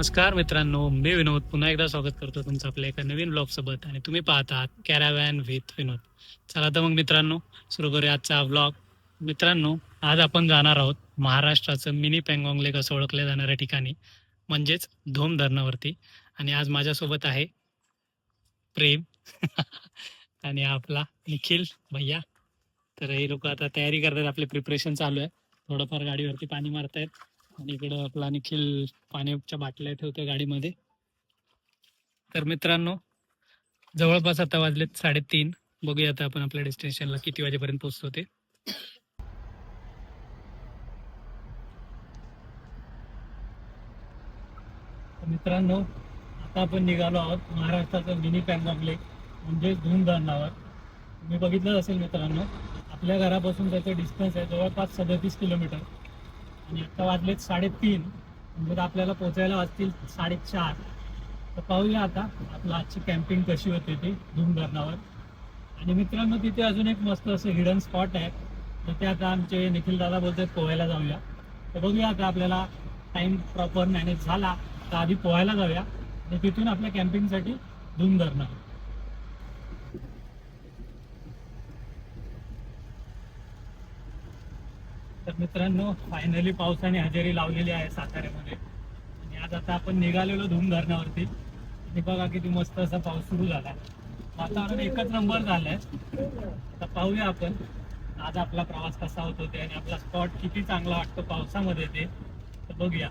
नमस्कार मित्रांनो, मी विनोद पुन्हा एकदा स्वागत करतो तुमचं आपल्या एका नवीन ब्लॉग सोबत आणि तुम्ही पाहतात कॅराव्हॅन विथ विनोद. चला तर मग मित्रांनो, सुरू करूया आजचा ब्लॉग. मित्रांनो, आज आपण जाणार आहोत महाराष्ट्राचं मिनी पँगॉंग लेक असं ओळखल्या जाणाऱ्या ठिकाणी, म्हणजेच धोम धरणावरती. आणि आज माझ्यासोबत आहे प्रेम आणि आपला निखिल भैया. तर हे लोक आता तयारी करतात, आपले प्रिपरेशन चालू आहे. थोडंफार गाडीवरती पाणी मारतायत आणि इकडं आपला निखिल पाण्याच्या बाटल्या ठेवतोय गाडीमध्ये. तर मित्रांनो, जवळपास आता वाजलेत 3:30. बघूया आता आपण आपल्या डेस्टिनेशनला किती वाजेपर्यंत पोहोचतो ते. तर मित्रांनो, आता आपण निघालो आहोत महाराष्ट्राचं मिनी पँगॉंग लेक म्हणजे धूम धरणावर. तुम्ही बघितलं असेल मित्रांनो, आपल्या घरापासून त्याचं डिस्टन्स आहे जवळपास 37 किलोमीटर. आणि आता वाजलेत 3:30, म्हणजे आपल्याला पोचायला वाजतील 4:30. तर पाहूया आता आपलं आजची कॅम्पिंग कशी होते ती धूम धरणावर. आणि मित्रांनो, तिथे अजून एक मस्त असं हिडन स्पॉट आहे, तिथे आता आमचे निखिल दादा बोलतात पोहायला जाऊया. तर बघूया आता आपल्याला टाईम प्रॉपर मॅनेज झाला तर आधी पोहायला जाऊया आणि तिथून आपल्या कॅम्पिंगसाठी धूम धरणार. तर मित्रांनो, फायनली पावसाने हजेरी लावलेली आहे साताऱ्यामध्ये. आणि आज आता आपण निघालेलो धूम धरणावरती आणि बघा किती मस्त असा पाऊस सुरू झाला. वातावरण एकच नंबर झालंय. आता पाहूया आपण आज आपला प्रवास कसा होतो ते आणि आपला स्पॉट किती चांगला वाटतो पावसामध्ये ते. तर बघूया.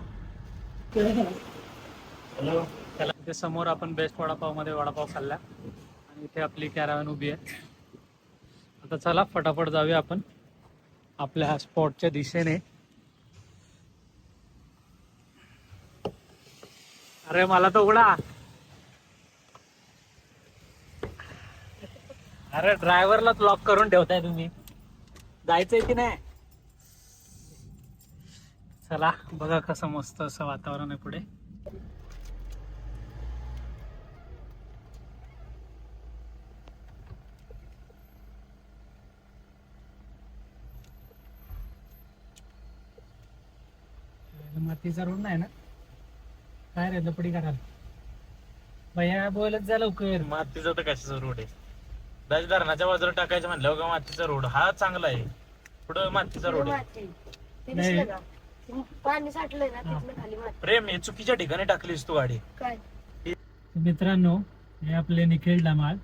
चला, इथे समोर आपण बेस्ट वडापाव मध्ये वडापाव खाल्ला आणि इथे आपली कॅराव्हॅन उभी आहे. आता चला फटाफट जाऊया आपण आपल्या स्पॉटच्या दिशेने. अरे मला तो उघडा. अरे ड्रायव्हरलाच लॉक करून ठेवताय तुम्ही. जायचंय की नाही? चला बघा कसं मस्त असं वातावरण आहे पुढे. मातीचा रोड नाही ना? काय रे लपडी कराल भैया, बोलत जा लवकर. मातीचा तर कशाचा रोड आहे? दाज धरणाच्या बाजूला टाकायचं म्हणलं का मातीचा रोड हा चांगला आहे. पुढं मातीचा रोड आहे. नाही. पाणी साठलंय ना तिथलं खाली माती. प्रेम हे चुकीच्या ठिकाणी टाकलीस तू गाडी. काय मित्रांनो, हे आपले निखिल धमाल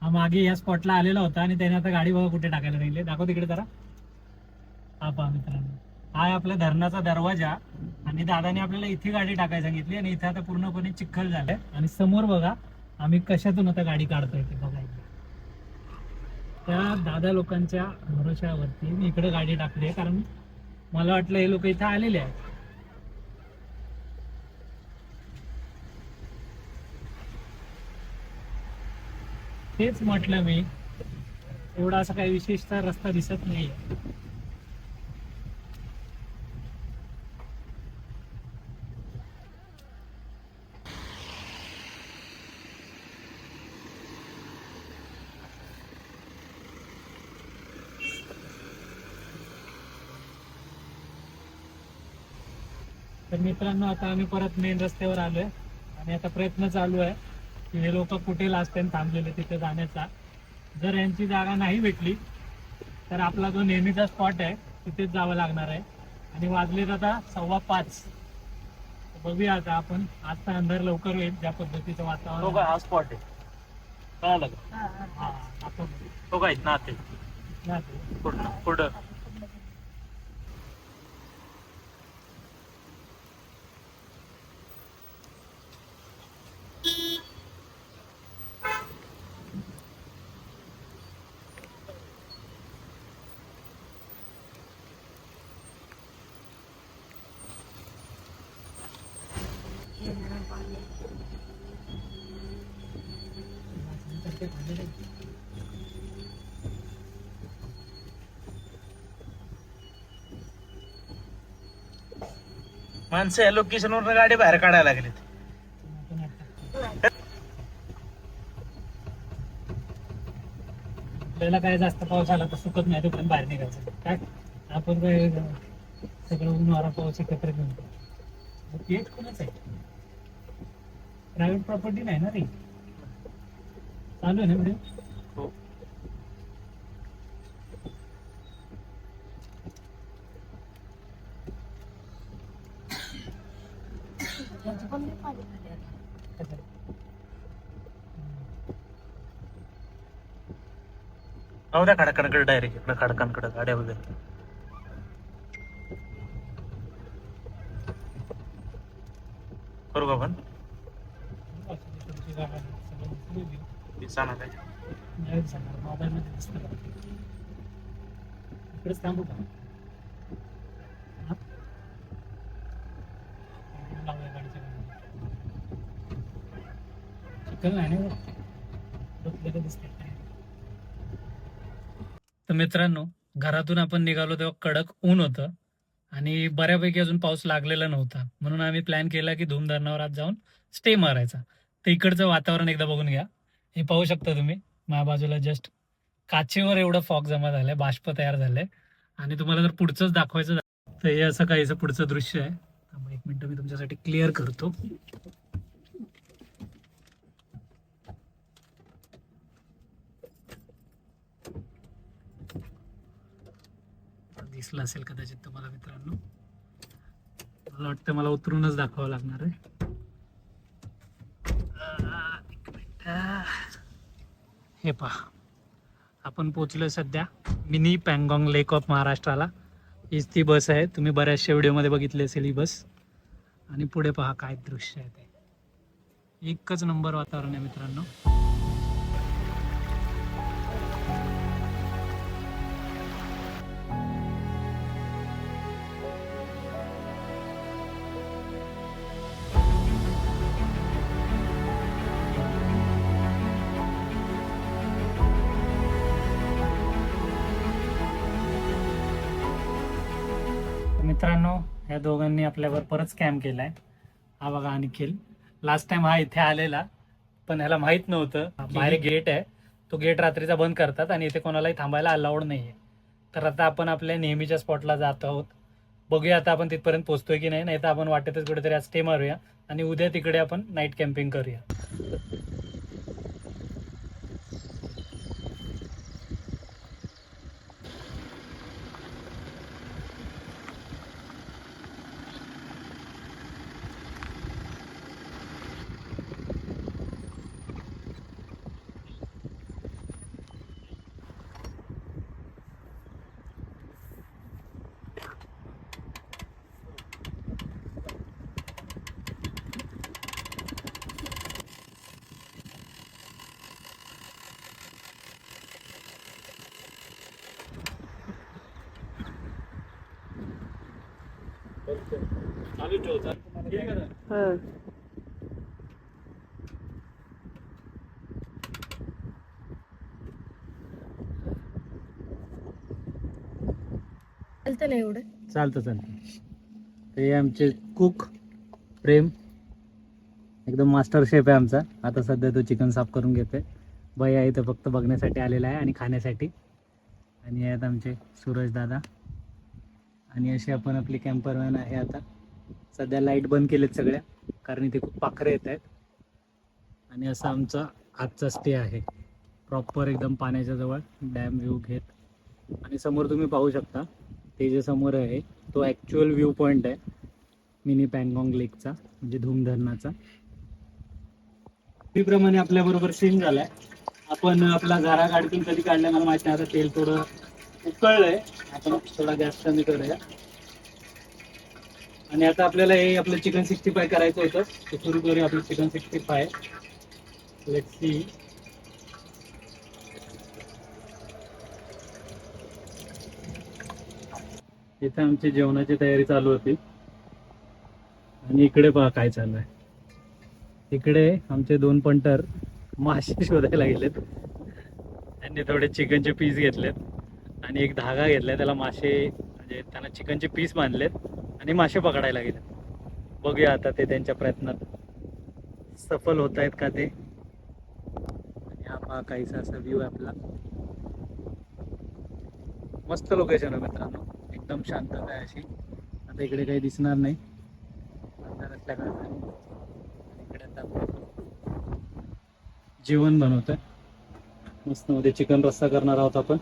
हा मागे या स्पॉटला आलेला होता आणि त्याने आता गाडी बघा कुठे टाकायला राहिले. दाखव तिकडे जरा. हा पहा मित्रांनो, हा आहे आपला धरणाचा दरवाजा आणि दादाने आपल्याला इथे गाडी टाकायला सांगितली आणि इथे आता पूर्णपणे चिखल झालाय. आणि समोर बघा आम्ही कशातून आता गाडी काढतोय ते बघा. त्या दादा लोकांच्या भरोशावरती मी इकडे गाडी टाकली आहे, कारण मला वाटलं हे लोक इथे आलेले आहेत. तेच म्हटलं मी, एवढा असा काही विशेषतः रस्ता दिसत नाहीये. तर मित्रांनो, आता आम्ही परत मेन रस्त्यावर आलोय आणि आता प्रयत्न चालू आहे की हे लोक कुठे लास्ट टाइम थांबलेले तिथे जाण्याचा. जर यांची जागा नाही भेटली तर आपला जो नेहमीचा स्पॉट आहे तिथेच जावं लागणार आहे. आणि वाजलेत आता 5:15. बघूया आता आपण. आजचा अंधार लवकर होईल ज्या पद्धतीचं तो वातावरण. काय हा स्पॉट आहे कळालं का? हा, आपण तो काय ना ते पुढं पुढं माणसं या लोकेशन वरून गाडी बाहेर काढायला लागलीत. आपल्याला काय जास्त पाऊस आला तर सुकत नाही, तो पण बाहेर निघायचं काय. आपण काय सगळं ऊन वारा पाऊस एकत्र घेऊन. गेट कोणच आहे? प्रायव्हेट प्रॉपर्टी नाही ना रे. चालू आहे ना व्हिडिओ. हो. त्यांचं पण लई पाणी खाली आलं. जाऊ द्या खडकांकडे डायरेक्ट इकडे खडकांकडे गाड्या वगैरे. करू का पण दिसा ना काय मोबाईल मध्ये दिसतं का? इकडेच थांबू का? हा? लावूया गाडीच्या बाजूला. चिखल नाही ना बघ, दिसतंय. तर मित्रांनो, घरातून आपण निघालो तेव्हा कडक ऊन होतं आणि बऱ्यापैकी अजून पाऊस लागलेला नव्हता. म्हणून आम्ही प्लॅन केला की धूम धरणावर आज जाऊन स्टे मारायचा. तर इकडचं वातावरण एकदा बघून घ्या. हे पाहू शकता तुम्ही माझ्या बाजूला जस्ट काचेवर एवढं फॉग जमा झालंय, बाष्प तयार झालंय. आणि तुम्हाला जर पुढचंच दाखवायचं तर हे असं काहीसं पुढचं दृश्य आहे. त्यामुळे एक मिनिट मी तुमच्यासाठी क्लिअर करतो. दिसलं असेल कदाचित तुम्हाला मित्रांनो. मला वाटतं मला उतरूनच दाखवावं लागणार आहे. एक मिनिट. हे पहा, आपण पोचलोय सध्या मिनी पॅंगॉंग लेक ऑफ महाराष्ट्राला. हीच ती बस आहे, तुम्ही बऱ्याचशा व्हिडिओमध्ये बघितली असेल ही बस. आणि पुढे पहा काय दृश्य आहे ते. एकच नंबर वातावरण आहे मित्रांनो. मित्रांनो, या दोघांनी आपल्यावर परत स्कॅम केलाय. हा बघा अनिखिल. लास्ट टाइम हा इथे आलेला, पण ह्याला माहित नव्हतं बाहेर गेट आहे, तो गेट रात्रीचा बंद करतात आणि इथे कोणालाही थांबायला अलाउड नाहीये. तर आता आपण आपल्या नेहमीच्या स्पॉटला जात आहोत. बघूया आता आपण तिथपर्यंत पोहोचतोय की नाही. तर आपण वाटेतच कुठेतरी आज स्टे मारूया आणि उद्या तिकडे आपण नाईट कॅम्पिंग करूया. चालू ठेव. चालतं ना एवढं. चालतं. ते आमचे कुक प्रेम एकदम मास्टर शेफ आहे आमचा. आता सध्या तो चिकन साफ करून घेतोय. भैया इथं फक्त बघण्यासाठी आलेला आहे आणि खाण्यासाठी. आणि आहेत आमचे सूरज दादा. आणि अशी आपण आपली कॅम्पर व्हॅन आहे. आता सध्या लाईट बंद केलेत सगळ्या, कारण इथे खूप पाखरे येत आहेत. आणि असा आमचा आजचा स्टे आहे. प्रॉपर एकदम पाण्याच्या जवळ डॅम व्ह्यू घेत. आणि समोर तुम्ही पाहू शकता, ते जे समोर आहे तो ॲक्च्युअल व्ह्यू पॉईंट आहे मिनी पॅंगॉंग लेकचा, म्हणजे धूम धरणाचा. त्याप्रमाणे आपल्याबरोबर सीन झालाय. आपण आपला झारा गाडीतून कधी काढलाय मला माहिती नाही. आता तेल थोडं उकळलंय, आपण थोडा गॅस कमी करूया. आणि आता आपल्याला हे आपलं चिकन 65 करायचं होतं, ते सुरू करूया आपलं चिकन 65. Let's see. इथे आमची जेवणाची तयारी चालू होती आणि इकडे पहा काय चालू आहे. इकडे आमचे 2 पंटर मासे शोधायला गेलेत. त्यांनी थोडे चिकनचे पीस घेतलेत आणि एक धागा घेतलाय, त्याला मासे म्हणजे त्यांना चिकनचे पीस बांधलेत आणि मासे पकडायला गेलेत. बघूया आता ते त्यांच्या प्रयत्नात सफल होत आहेत का ते. आणि हा पहा काहीसा असा व्ह्यू आहे आपला. मस्त लोकेशन आहे मित्रांनो, एकदम शांतता आहे अशी. आता इकडे काही दिसणार नाही अंधार असल्या कारण. इकडे आता जेवण बनवतोय. मस्त मध्ये चिकन रस्सा करणार आहोत आपण.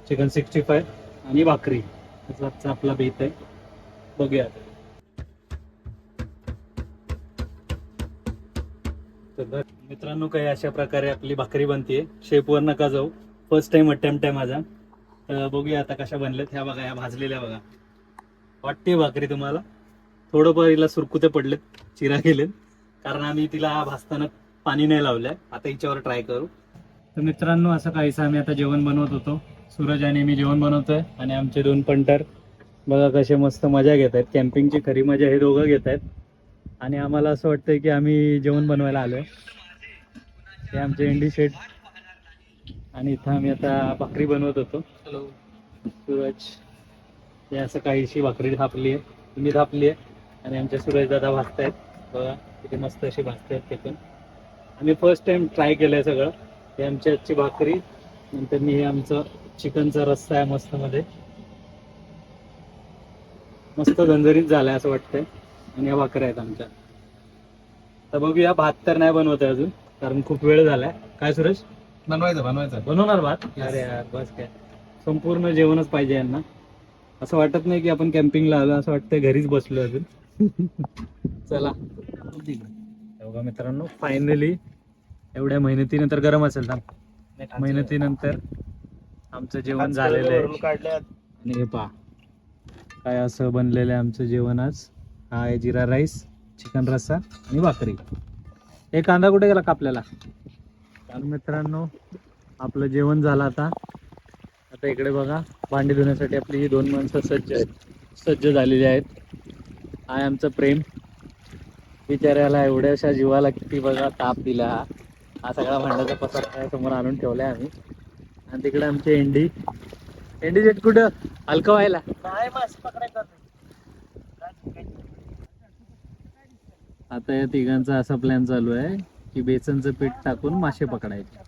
चिकन 65 आणि भाकरी. त्याचा आजचा आपला बेत आहे. बघूया. तर मित्रांनो काही अशा प्रकारे आपली भाकरी बनते. शेपवर नका जाऊ, फर्स्ट टाइम अटेम्प्ट आहे माझा. तर बघूया आता कशा बनल्यात. ह्या बघा, ह्या भाजलेल्या बघा. वाटते भाकरी तुम्हाला? थोडंफार हिला सुरकुते पडलेत, चिरा गेलेत, कारण आम्ही तिला भाजताना पाणी नाही लावलंय. आता हिच्यावर ट्राय करू. तर मित्रांनो असं काहीसं आम्ही आता जेवण बनवत होतो. सूरज आणि मी जेवण बनवतोय आणि आमचे 2 पंटर बघा कसे मस्त मजा घेत आहेत. कॅम्पिंगची खरी मजा हे दोघं घेत आहेत आणि आम्हाला असं वाटतंय की आम्ही जेवण बनवायला आलोय. हे आमचे एंडी शेट आणि इथं आम्ही आता भाकरी बनवत होतो. हॅलो सूरज. हे असं काहीशी भाकरी थापली आहे, मी थापली आहे आणि आमचे सूरज दादा भाजतायत बघा किती मस्त अशी भाजतायत ते पण. आम्ही फर्स्ट टाइम ट्राय केलंय सगळं. हे आमची आजची भाकरी, नंतर मी हे आमचं चिकनचा रस्सा आहे मस्त मध्ये, मस्त झणझणीत झालाय असं वाटतंय. आणि या भाकऱ्या आहेत आमच्या. तर बघूया. भात तर नाही बनवत आहे अजून कारण खूप वेळ झालाय. काय सूरज? बनवायचं बनवणार भात? अरे यार बस काय, संपूर्ण जेवणच पाहिजे यांना. असं वाटत नाही की आपण कॅम्पिंगला आलो, असं वाटतंय घरीच बसलो अजून. चला बघा मित्रांनो, फायनली एवढ्या मेहनतीनंतर गरम असेल ना, मेहनतीनंतर आमचं जेवण झालेलं आहे. आणि हे पहा काय असं बनलेलं आहे आमचं जेवण आज. हा आहे जिरा राईस, चिकन रस्सा आणि भाकरी. एक कांदा कुठे गेला कापलेला? तर मित्रांनो आपलं जेवण झालं आता. आता इकडे बघा, भांडी धुण्यासाठी आपली ही 2 माणसं सज्ज झालेली आहेत. हा आमचं प्रेम. बिचाऱ्याला एवढ्याशा जीवाला किती बघा ताप दिला. हा सगळा भांड्याचा पसारा समोर आणून ठेवलाय आम्ही. आणि तिकडे आमचे एंडी जेट कुठं हलकं व्हायला. आता या तिघांचा असा प्लॅन चालू आहे की बेसनचं पीठ टाकून मासे पकडायचे,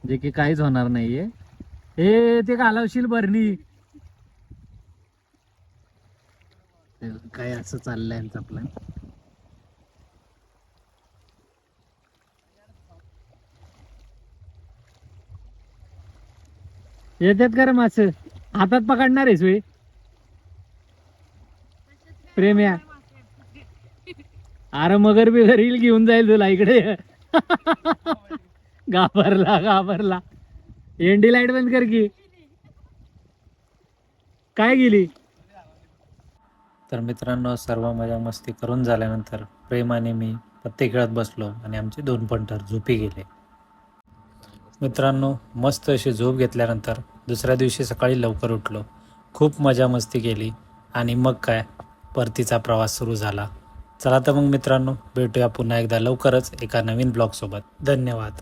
जे की काहीच होणार नाहीये. हे ते घालवशील बरणी. काय असं चाललंय यांचा प्लॅन. येतात का रे मासे? हातात पकडणार आहेस वे प्रेम या? अरे मगर बिगर येईल घेऊन जाईल तुला इकडे. घाबरला. एंडी लाईट बंद कर की. काय गेली? तर मित्रांनो सर्व मजा मस्ती करून झाल्यानंतर प्रेम आणि मी पत्ते खेळत बसलो आणि आमचे 2 पंटर झोपी गेले. मित्रांनो मस्त अशी झोप घेतल्यानंतर दुसऱ्या दिवशी सकाळी लवकर उठलो. खूप मजा मस्ती केली आणि मग काय परतीचा प्रवास सुरू झाला. चला तर मग मित्रांनो भेटूया पुन्हा एकदा लवकरच एका नवीन ब्लॉग सोबत. धन्यवाद.